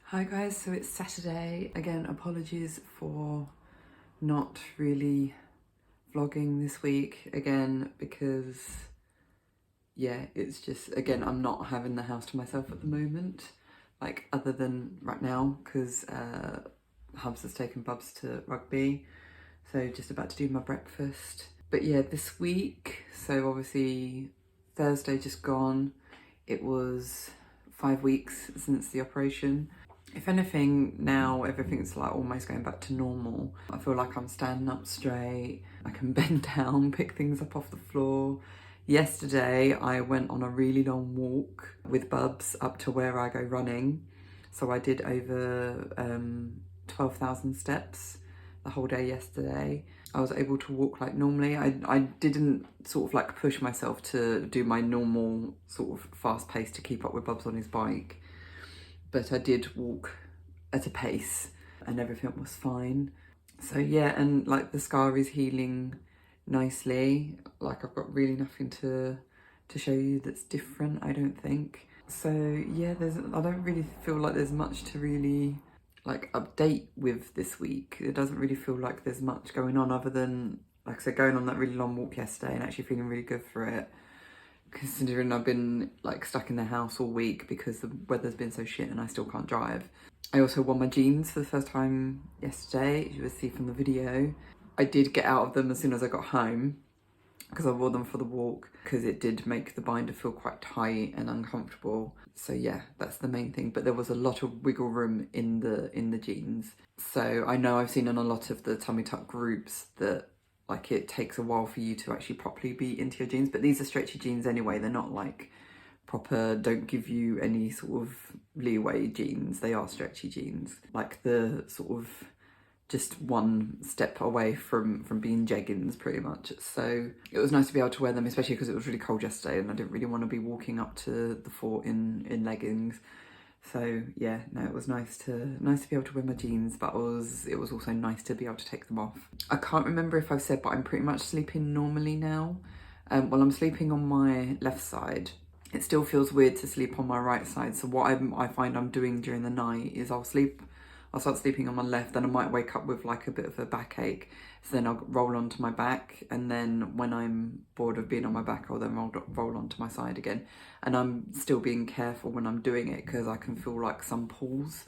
Hi guys, so it's Saturday. Again, apologies for not really vlogging this week again because it's just, again, I'm not having the house to myself at the moment, like other than right now because Hubs has taken Bubs to rugby, so just about to do my breakfast. But yeah, this week, so obviously Thursday just gone, it was 5 weeks since the operation. If anything, now everything's like almost going back to normal. I feel like I'm standing up straight, I can bend down, pick things up off the floor. Yesterday, I went on a really long walk with Bubs up to where I go running. So I did over 12,000 steps the whole day yesterday. I was able to walk like normally. I didn't sort of like push myself to do my normal sort of fast pace to keep up with Bubs on his bike. But I did walk at a pace and everything was fine. So yeah, and like the scar is healing nicely. Like I've got really nothing to show you that's different, I don't think. So yeah, I don't really feel like there's much to really like update with this week. It doesn't really feel like there's much going on other than, like I said, going on that really long walk yesterday and actually feeling really good for it, considering I've been like stuck in the house all week because the weather's been so shit and I still can't drive. I also wore my jeans for the first time yesterday, as you will see from the video. I did get out of them as soon as I got home because I wore them for the walk because it did make the binder feel quite tight and uncomfortable. So yeah, that's the main thing. But there was a lot of wiggle room in the jeans. So I know I've seen in a lot of the tummy tuck groups that like it takes a while for you to actually properly be into your jeans, but these are stretchy jeans anyway. They're not like proper, don't give you any sort of leeway jeans. They are stretchy jeans, like the sort of just one step away from being jeggings pretty much. So it was nice to be able to wear them, especially because it was really cold yesterday and I didn't really want to be walking up to the fort in leggings. So yeah, no, it was nice to be able to wear my jeans, but it was also nice to be able to take them off. I can't remember if I've said, but I'm pretty much sleeping normally now. Well, I'm sleeping on my left side. It still feels weird to sleep on my right side. So what I find I'm doing during the night is I'll start sleeping on my left, then I might wake up with like a bit of a backache. So then I'll roll onto my back, and then when I'm bored of being on my back, I'll then roll onto my side again. And I'm still being careful when I'm doing it because I can feel like some pulls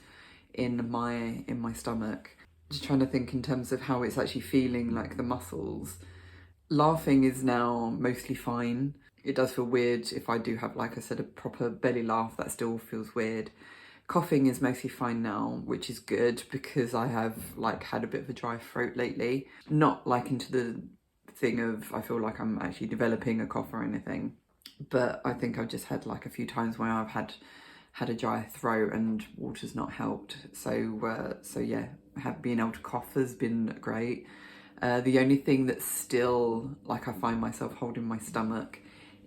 in my stomach. Just trying to think in terms of how it's actually feeling, like the muscles. Laughing is now mostly fine. It does feel weird if I do have, like I said, a proper belly laugh. That still feels weird. Coughing is mostly fine now, which is good because I have like had a bit of a dry throat lately. Not like into the thing of I feel like I'm actually developing a cough or anything, but I think I've just had like a few times where I've had a dry throat and water's not helped. So yeah, being able to cough has been great. The only thing that's still like I find myself holding my stomach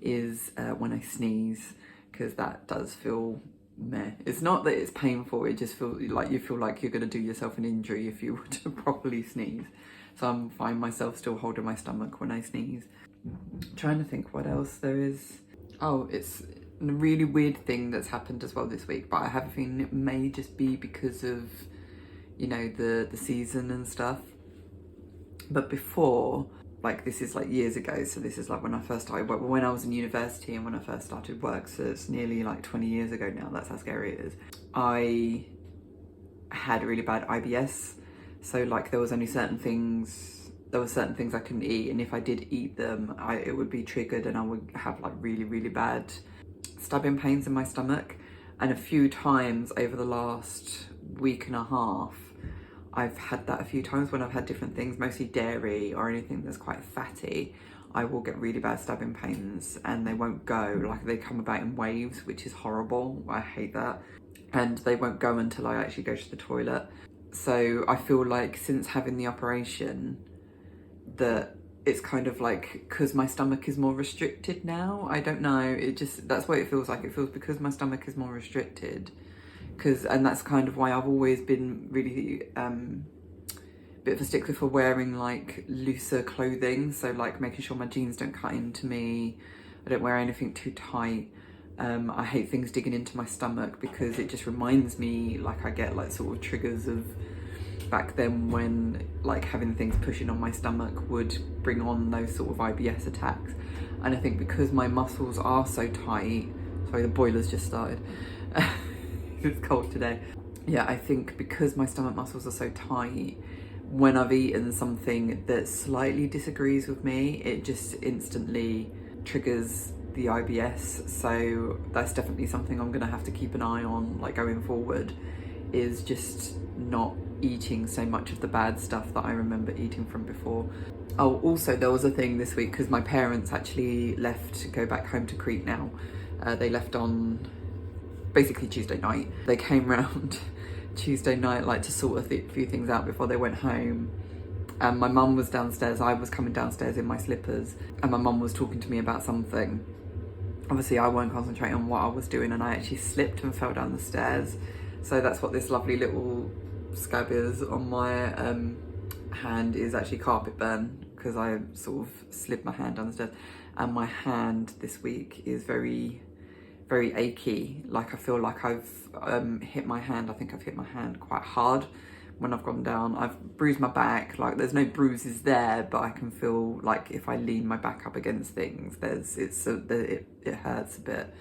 is when I sneeze, because that does feel meh. It's not that it's painful, it just feels like you feel like you're going to do yourself an injury if you were to properly sneeze. So I'm find myself still holding my stomach when I sneeze. I'm trying to think what else there is. Oh, it's a really weird thing that's happened as well this week, but I have a feeling it may just be because of, you know, the season and stuff. But before, like this is like years ago, so this is like when I first started work, when I was in university and when I first started work, so it's nearly like 20 years ago now. That's how scary it is. I had really bad IBS, so like there were certain things I couldn't eat, and if I did eat them, it would be triggered and I would have like really bad stabbing pains in my stomach. And a few times over the last week and a half, I've had that a few times when I've had different things, mostly dairy or anything that's quite fatty. I will get really bad stabbing pains and they won't go, like they come about in waves, which is horrible. I hate that. And they won't go until I actually go to the toilet. So I feel like since having the operation that it's kind of like, because my stomach is more restricted now, I don't know, it just, that's what it feels like. It feels because my stomach is more restricted, and that's kind of why I've always been really bit of a stickler for wearing like looser clothing, so like making sure my jeans don't cut into me, I don't wear anything too tight, I hate things digging into my stomach because it just reminds me, like I get like sort of triggers of back then when like having things pushing on my stomach would bring on those sort of IBS attacks. And I think because my muscles are so tight, sorry, the boiler's just started. It's cold today. Yeah, I think because my stomach muscles are so tight, when I've eaten something that slightly disagrees with me, it just instantly triggers the IBS. So that's definitely something I'm gonna have to keep an eye on, like going forward, is just not eating so much of the bad stuff that I remember eating from before. Oh, also there was a thing this week because my parents actually left to go back home to Crete now. They left on basically Tuesday night. They came round Tuesday night like to sort a few things out before they went home. And my mum was downstairs, I was coming downstairs in my slippers, and my mum was talking to me about something. Obviously I weren't concentrating on what I was doing, and I actually slipped and fell down the stairs. So that's what this lovely little scab is on my hand, is actually carpet burn, because I sort of slid my hand down the stairs. And my hand this week is very achy. Like I feel like I've hit my hand. I think I've hit my hand quite hard when I've gone down. I've bruised my back. Like there's no bruises there, but I can feel like if I lean my back up against things, it hurts a bit.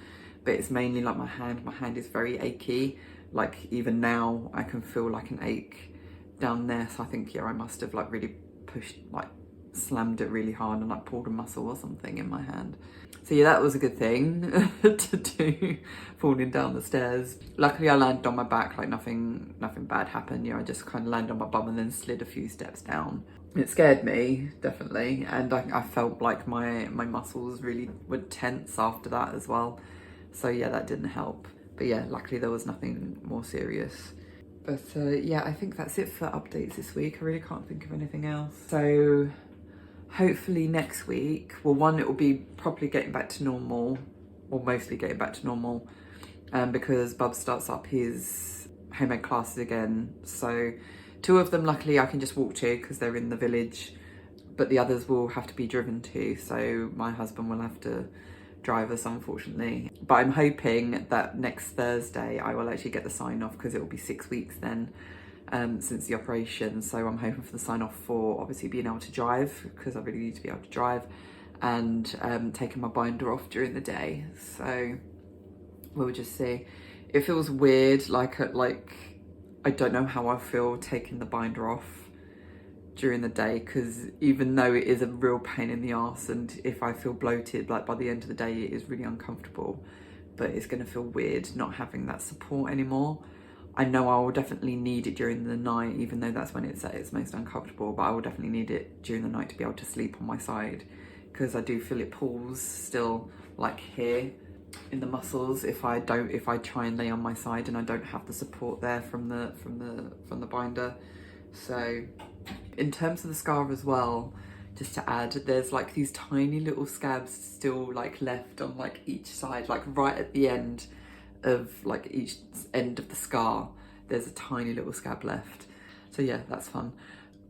But it's mainly like my hand. My hand is very achy. Like even now, I can feel like an ache down there. So I think I must have like really pushed, like slammed it really hard and like pulled a muscle or something in my hand. So yeah, that was a good thing to do, falling down the stairs. Luckily I landed on my back, like nothing bad happened. I just kind of landed on my bum and then slid a few steps down. It scared me, definitely, and I felt like my muscles really were tense after that as well. So yeah, that didn't help. But yeah, luckily there was nothing more serious. But yeah, I think that's it for updates this week. I really can't think of anything else. So hopefully next week, well, one, it will be probably getting back to normal, or mostly getting back to normal, because Bub starts up his homemade classes again. So 2 of them, luckily, I can just walk to because they're in the village, but the others will have to be driven to. So my husband will have to drive us, unfortunately. But I'm hoping that next Thursday I will actually get the sign off, because it will be 6 weeks then since the operation. So I'm hoping for the sign off for obviously being able to drive, because I really need to be able to drive, and taking my binder off during the day. So we'll just see. It feels weird, like I don't know how I feel taking the binder off during the day, because even though it is a real pain in the arse, and if I feel bloated, like by the end of the day it is really uncomfortable, but it's going to feel weird not having that support anymore. I know I will definitely need it during the night, even though that's when it's at its most uncomfortable, but I will definitely need it during the night to be able to sleep on my side, because I do feel it pulls still, like here in the muscles, if I try and lay on my side and I don't have the support there from the binder. So in terms of the scar as well, just to add, there's like these tiny little scabs still like left on like each side, like right at the end of like each end of the scar, there's a tiny little scab left. So yeah, that's fun.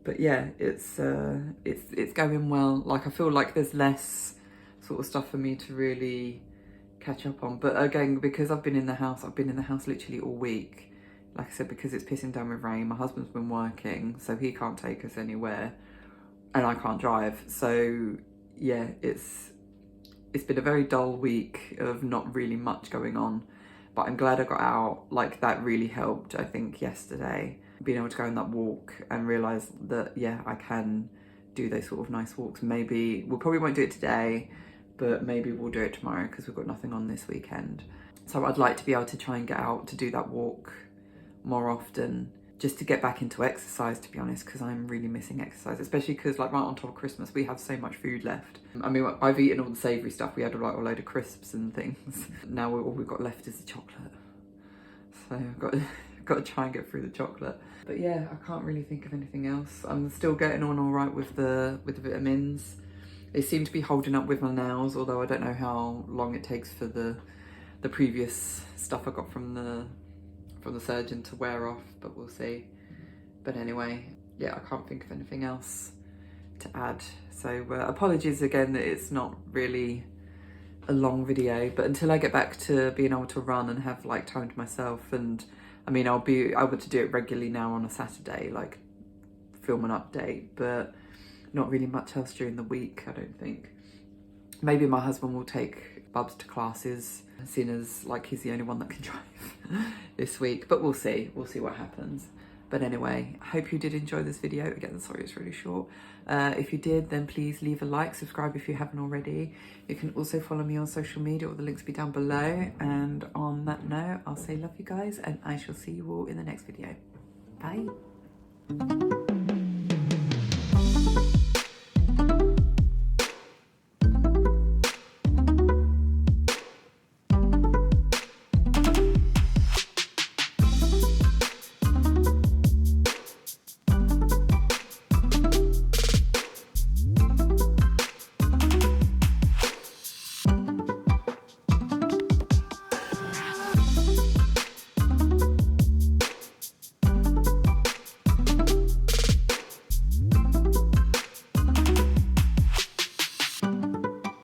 But yeah, it's going well. Like I feel like there's less sort of stuff for me to really catch up on. But again, because I've been in the house literally all week. Like I said, because it's pissing down with rain, my husband's been working, so he can't take us anywhere, and I can't drive. So yeah, it's been a very dull week of not really much going on. But I'm glad I got out. Like that really helped, I think, yesterday. Being able to go on that walk and realise that, yeah, I can do those sort of nice walks. Maybe, we probably won't do it today, but maybe we'll do it tomorrow, because we've got nothing on this weekend. So I'd like to be able to try and get out to do that walk more often, just to get back into exercise, to be honest, because I'm really missing exercise, especially because like right on top of Christmas we have so much food left. I mean, I've eaten all the savoury stuff. We had like a load of crisps and things. Now all we've got left is the chocolate, so I've got to try and get through the chocolate. But yeah, I can't really think of anything else. I'm still getting on all right with the vitamins. They seem to be holding up with my nails, although I don't know how long it takes for the previous stuff I got from the surgeon to wear off, but we'll see. But anyway, yeah, I can't think of anything else to add. So apologies again that it's not really a long video, but until I get back to being able to run and have like time to myself, and I mean I'll be able to do it regularly now on a Saturday, like film an update, but not really much else during the week, I don't think. Maybe my husband will take Bubs to classes, seeing as like he's the only one that can drive this week, but we'll see what happens. But anyway, I hope you did enjoy this video. Again, sorry it's really short. If you did, then please leave a like, subscribe if you haven't already. You can also follow me on social media, all the links will be down below. And on that note, I'll say love you guys, and I shall see you all in the next video. Bye.